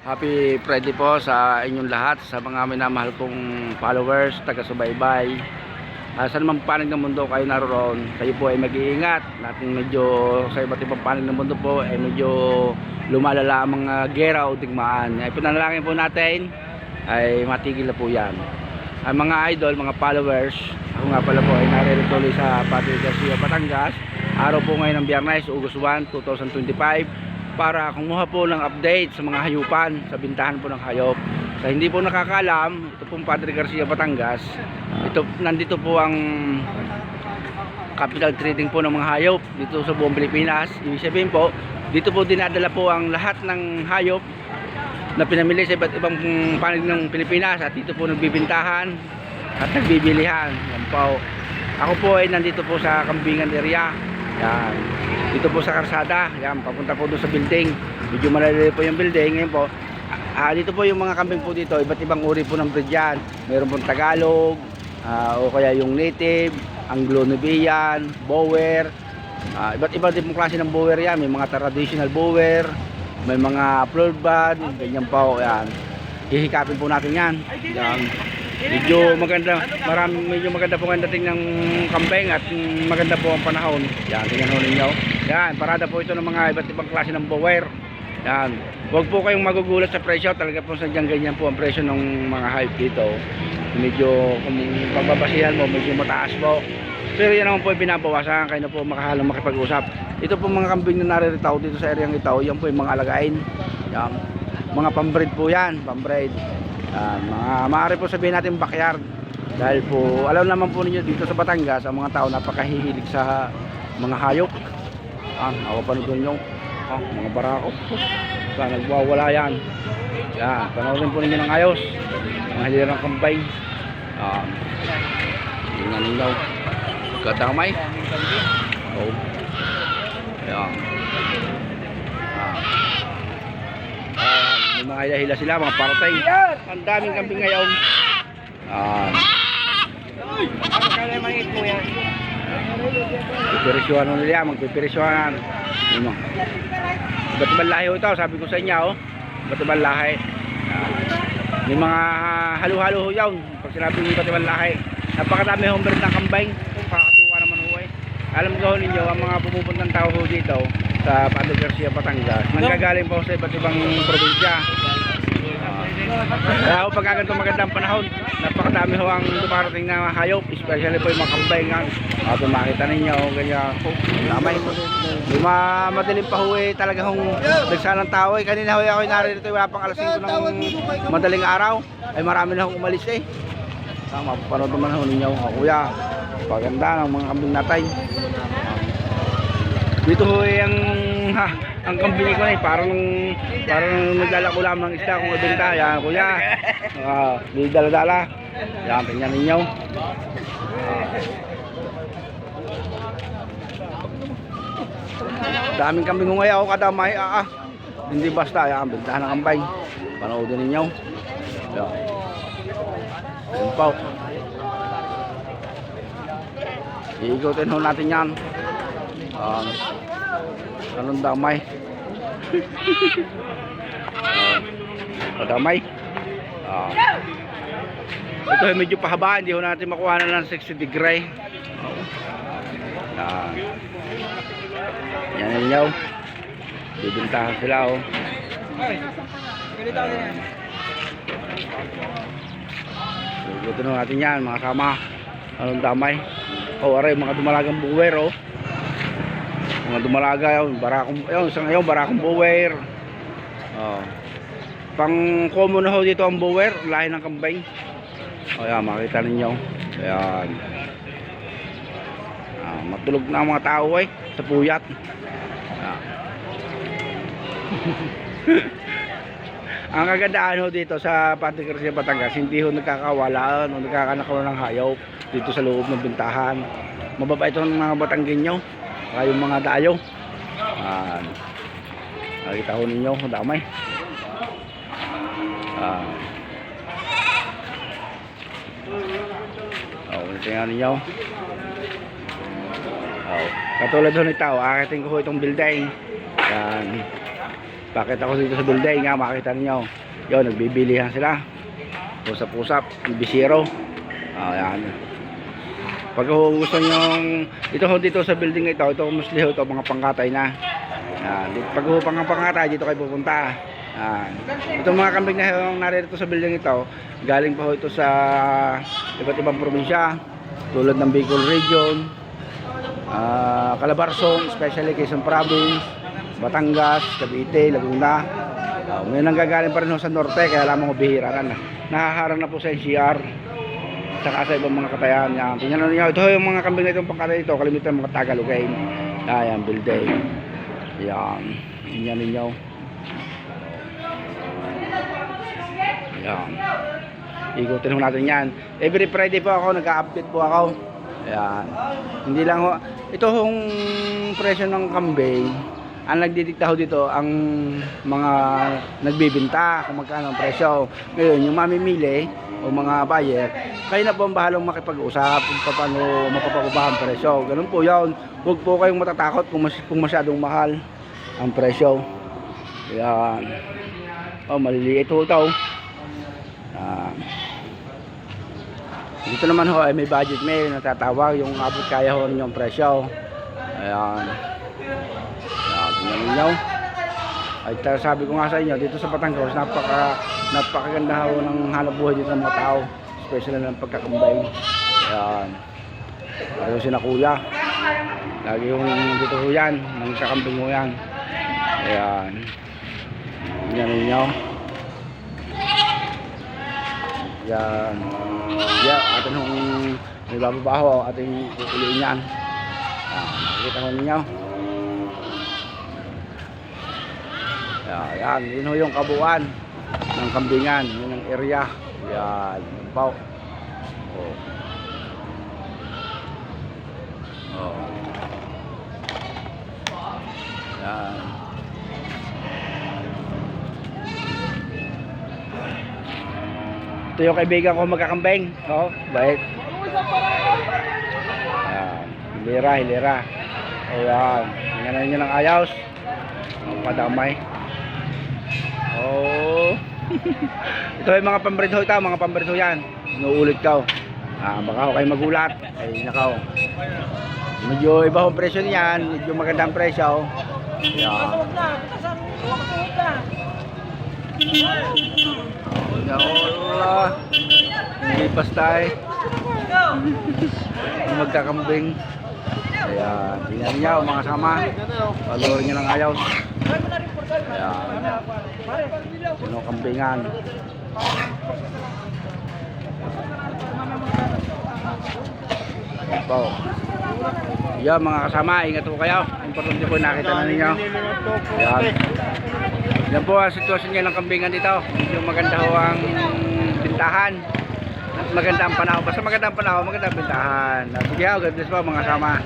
Happy Friday po sa inyong lahat, sa mga minamahal kong followers, taga-subaybay. Saan man panig ng mundo kayo naroon, kayo po ay mag-iingat. Natin medyo sa iba't ibang panig ng mundo po ay medyo lumalala ang mga gera o digmaan. Ay panalangin po natin ay matigil na po yan. Ang mga idol, mga followers, ako nga pala po ay naririto ulit sa Padre Garcia, Batangas. Araw po ngayon ng Biyernes, August 1, 2025, para kumuha po ng update sa mga hayupan, sa bintahan po ng hayop. Sa hindi po nakakaalam, ito pong Padre Garcia, Batangas. Nandito po ang capital trading po ng mga hayop dito sa buong Pilipinas. Ibig sabihin po, dito po dinadala po ang lahat ng hayop na pinamili sa iba't ibang panig ng Pilipinas, at dito po nagbibintahan at nagbibilihan. Yan po. Ako po ay nandito po sa Kambingan area. Yan. Dito po sa Karsada. Yan, papunta po doon sa building. Medyo malalayo po yung building. Ngayon po, dito po yung mga kambing po dito. Iba't ibang uri po ng breed yan. Mayroon pong Tagalog, o kaya yung native, Anglo-Nubian, Boer. Iba't iba din pong klase ng Boer yan. May mga traditional Boer, may mga floor band, ganyan po. Yan. Hihikapin po natin yan. Yan. Medyo maganda, medyo maganda po ang dating ng kambing at maganda po ang panahon. Yan, tingnan ho ninyo. Yan, parada po ito ng mga iba't ibang klase ng Boer. Yan. Huwag po kayong magugulat sa presyo. Talaga po sadyang ganyan po ang presyo ng mga hayop dito. Medyo, kung pagbabasihan mo, medyo mataas po. Pero yan naman po yung binabawasan. Kayo na po makahalang makipag-usap. Ito po mga kambing na nariritaw dito sa areang ito. Yan po yung mga alagain. Yan. Mga pambreed po yan. Pambreed. Maaari po sabihin natin backyard, dahil po alam naman po ninyo dito sa Batangas ang mga tao napakahihilig sa mga hayop. Ako panoorin nyo mga barako, nagwawala yan. Yan, panoorin po ninyo ng ayos mga hilirang kambay. Tingnan ninyo kadamay. Yan. May mga hila-hila sila, mga paratay. Ang daming kambing ngayon. Pipirisyohan mo nila, magpipirisyohan. Iba't ibang lahi ito, sabi ko sa inyo. Iba't ibang lahi. May mga halo-halo yun. Pag sinabi ng iba't ibang lahi, napakadami homebred ng kambing. Kakatuwa naman ho eh. Alam ko ninyo, ang mga pumupuntang tao ho dito sa Padre Garcia, Batangas, nanggagaling po sa iba't ibang probinsya. Kaya pag ganito magandang panahon, napakadami ho ang dumarating na hayop, especially po yung mga kambing. At makita ninyo, ganyan po, tamay. Yung madilim pa ho eh, talaga hong nagsanang tao eh. Kanina ho ako naririto, wala pang alas 5 ng madaling araw, ay marami na hong umalis eh. Mapapanood naman ho ninyo, kuya, paganda ng mga kambing natay. Dito ho eh, ang kambing ko na eh, parang naglalako lamang ng isda kung ibenta. Yan kuya, di dala-dala. Yan, tingnan ninyo. Daming kambing ko ngayon, kadamay. Hindi basta, yan, bentahan ng kambing. Panoodin ninyo. Yan. Yan po. Iikutin ho natin yan. Anong damay? Damay. Ito ay medyo pahaba, hindi ho natin makuha na ng 60 degree. Yan ninyo. Bibintahan sila oh. Ikutin ho natin yan mga kama. Anong damay? Aray, mga dumalagang Boer oh. Mga dumalaga yun, isang ngayon barakong Boer. Pang common na ho dito ang Boer, lahi ng kambing. Ayan, makita ninyo. Ayan. Matulog na ang mga tao eh, sa puyat. Ang kagandaan ho dito sa Padre Garcia, Batangas, hindi ho nagkakawalaan o nagkakanakaw ng hayop dito sa loob ng bintahan. Mababait ito ng mga Batanggenyo, kayong mga dayo. Nakita ho ninyo, damay. Tingnan ninyo. Katulad ho nito, akitin ko ho itong building. Yan. Bakit ako dito sa building nga, makita niyo. Yun, nagbibilihan sila. Pusap-pusap, bisiro. Ayan. Pag gusto nyo, dito sa building ito mostly ito mga pangkatay na. Ayan. Pag pangkatay, dito kayo pupunta. Ayan. Itong mga kambing na narito sa building ito, galing pa ito sa iba't ibang probinsya. Tulad ng Bicol Region, Calabarzon, especially Quezon Province, Batangas, Cavite, Laguna. May nanggagaling pa rin sa norte, kaya lamang bihira na. Nahaharang na po sa NCR, saka sa ibang mga katayan. Yan. Tingnan niyo, ito yung mga kambing na itong pangkatay ito, kalimitan mga Tagalogay. Ayan, building. Yan. Tingnan niyo. Yan. Ikutin ho natin yan. Every Friday po ako, nag-update po ako. Ayan. Hindi lang ho, ito hong presyo ng kambing. Ang nagdidikta ho dito ang mga nagbibinta kung magkano ang presyo. Ngayon, yung mamimili o mga buyer, kayo na po ang bahalang makipag-usap kung paano mapapababa ang presyo. Ganun po yun. Huwag po kayong matatakot kung masyadong mahal ang presyo. Ayan. Oh, maliliit ho ito. Dito naman ho ay may budget, may natatawag yung abot kaya ho ninyong presyo. Ayan. Tingnan niyo. Ay sabi ko nga sa inyo, dito sa Batangas napakaganda ho ng hanap buhay dito ng mga tao, especially ng pagkakambay. Ayan. Ito si na kuya. Lagi yung dito ho yan, nagkakambing ho yan. Ayan. Tingnan niyo. Yan. Yeah, atin hong may bababaho, ating kukuliin yan. Nakikita ho ninyo. Yan, yun ho yung kabuuan ng kambingan, yun ang area. Yan, baw. Oh. Oh. Yan. Ito yung kaibigan ko magkakambing. Oh, bait. Yan, hilera. Ayan, tingnan nyo ng ayos. Ang padamay. Oh. Ito ay mga pambreed ho ito, mga pambreed ho yan. Inuulit ka. Baka ho kayo magulat. Ay nakaw. Medyo iba ho presyo niyan, medyo magandang presyo. Yan. Allah. Hindi pastay. Magkakambing. Ayan, tingnan niyo mga sama. Palorin niyo ng ayaw. Ayan. Kinukambingan. Ito. Ayan mga kasama, ingat po kayo. Importante po nakita na ninyo. Ayan. Yan po ang sitwasyon niya ng kambingan dito. Yung maganda ho ang bintahan. At maganda ang panahon. Basta maganda ang panahon, maganda ang bintahan. Sige ho, God bless po mga kasama.